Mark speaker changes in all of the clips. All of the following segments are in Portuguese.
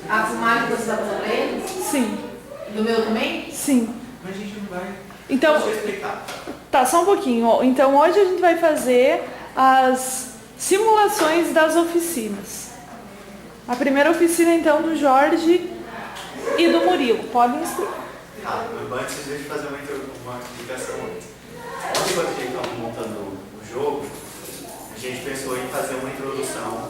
Speaker 1: A filmagem que você está fazendo pra eles?
Speaker 2: Sim.
Speaker 1: Do meu também?
Speaker 2: Sim.
Speaker 3: Mas a gente não vai...
Speaker 2: Então,
Speaker 3: Deixa eu explicar.
Speaker 2: tá, só um pouquinho. Então, hoje a gente vai fazer as simulações das oficinas. A primeira oficina, então, do Jorge e do Murilo. Podem explicar.
Speaker 3: Tá, mas antes deixa eu fazer uma explicação antes. Ontem, quando a gente estava montando o jogo, a gente pensou em fazer uma introdução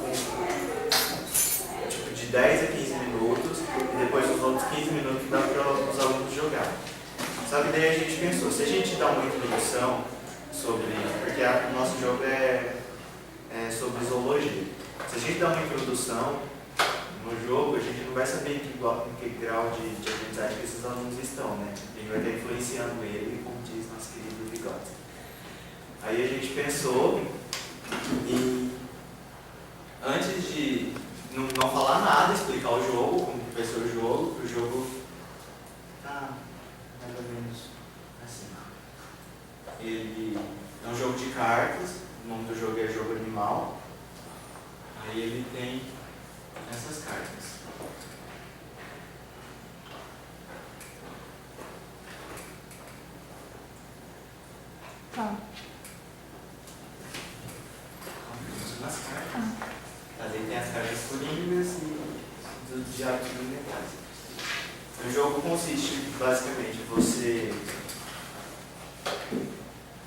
Speaker 3: tipo de 10 a 15 minutos e depois os outros 15 minutos dá para os alunos jogarem. Só que daí a gente pensou, se a gente dá uma introdução sobre... Porque o nosso jogo é sobre zoologia. Se a gente dá uma introdução no jogo, a gente não vai saber em que grau de aprendizagem que esses alunos estão, né? A gente vai estar influenciando ele, como diz nosso querido Vygotsky. Aí a gente pensou em, antes de não falar nada, explicar o jogo, como que vai ser o jogo tá mais ou menos assim. Ele é um jogo de cartas, o nome do jogo é Jogo Animal. Aí ele tem essas cartas.
Speaker 2: Tá.
Speaker 3: Nas cartas. Ali tem as cartas coringas e dos diabos elementais. O jogo consiste basicamente você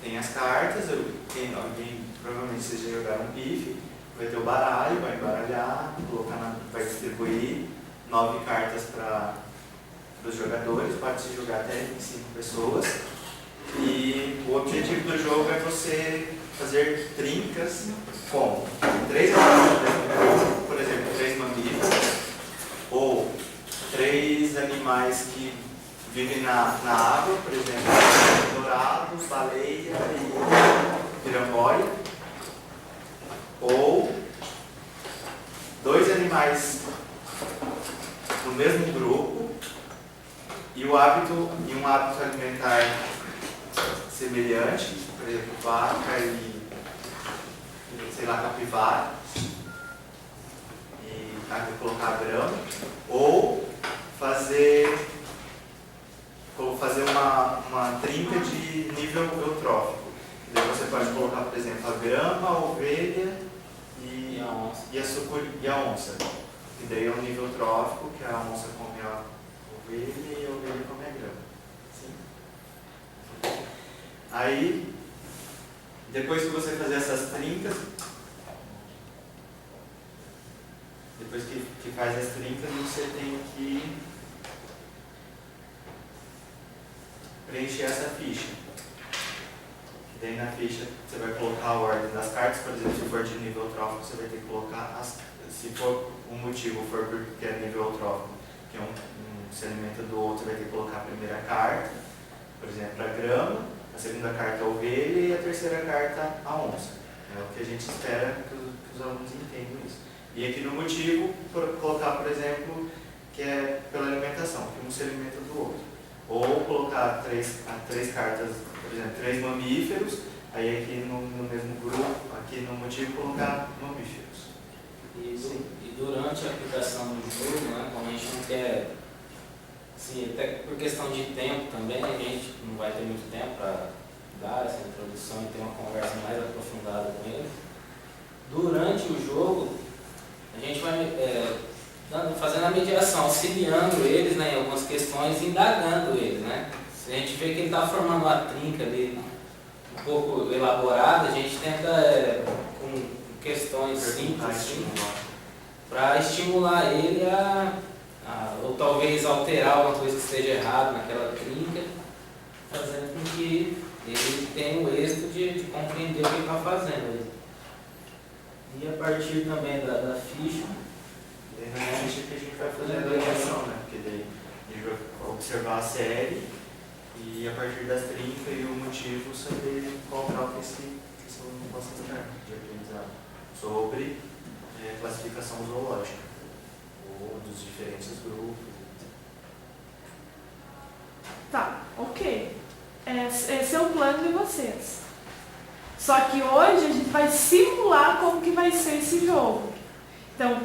Speaker 3: tem as cartas, alguém provavelmente vocês já jogaram um pife, vai ter o baralho, vai embaralhar, vai distribuir 9 cartas para os jogadores, pode se jogar até em 5 pessoas. E o objetivo do jogo é você fazer trincas com 3 animais, por exemplo, 3 mamíferos, ou 3 animais que vivem na água, por exemplo, dourado, baleia e piramboia, ou 2 animais no mesmo grupo e um hábito alimentar semelhante, por exemplo, vaca e, sei lá, capivara, e colocar grama, ou fazer uma trinca de nível eutrófico. Daí você pode colocar, por exemplo, a grama, a ovelha e a onça. E daí é um nível eutrófico, que a onça come a ovelha e a ovelha come a grama. Sim? Aí, depois que você fazer essas trincas, depois que faz as trincas, você tem que preencher essa ficha. E daí na ficha você vai colocar a ordem das cartas, por exemplo, se for de nível eutrófico, você vai ter que colocar, se for o motivo for porque é nível eutrófico, que é um se alimenta do outro, você vai ter que colocar a primeira carta, por exemplo, a grama, a segunda carta a ovelha e a terceira carta a onça. É o que a gente espera que os alunos entendam isso. E aqui no motivo, colocar, por exemplo, que é pela alimentação, que um se alimenta do outro. Ou colocar três cartas, por exemplo, 3 mamíferos, aí aqui no mesmo grupo, aqui no motivo, colocar mamíferos.
Speaker 4: E durante a aplicação do jogo, né, como a gente não quer, assim, até por questão de tempo também, a gente não vai ter muito tempo para dar essa introdução e ter uma conversa mais aprofundada com eles. Durante o jogo, a gente vai fazendo a mediação, auxiliando eles, né, em algumas questões, indagando eles, né. Se a gente vê que ele está formando uma trinca ali um pouco elaborada, a gente tenta, com questões simples, assim, para estimular ele ou talvez alterar alguma coisa que esteja errada naquela trinca, fazendo com que ele tenha o êxito de compreender o que ele está fazendo. E a partir também da ficha,
Speaker 3: Na ficha que a gente vai fazer a avaliação, né? Porque daí a gente vai observar a série e a partir das trincas e o motivo saber qual grau que esse aluno possa estar de aprendizado sobre classificação zoológica ou dos diferentes grupos.
Speaker 2: Tá, ok. Esse é o plano de vocês. Só que hoje a gente vai simular como que vai ser esse jogo. Então,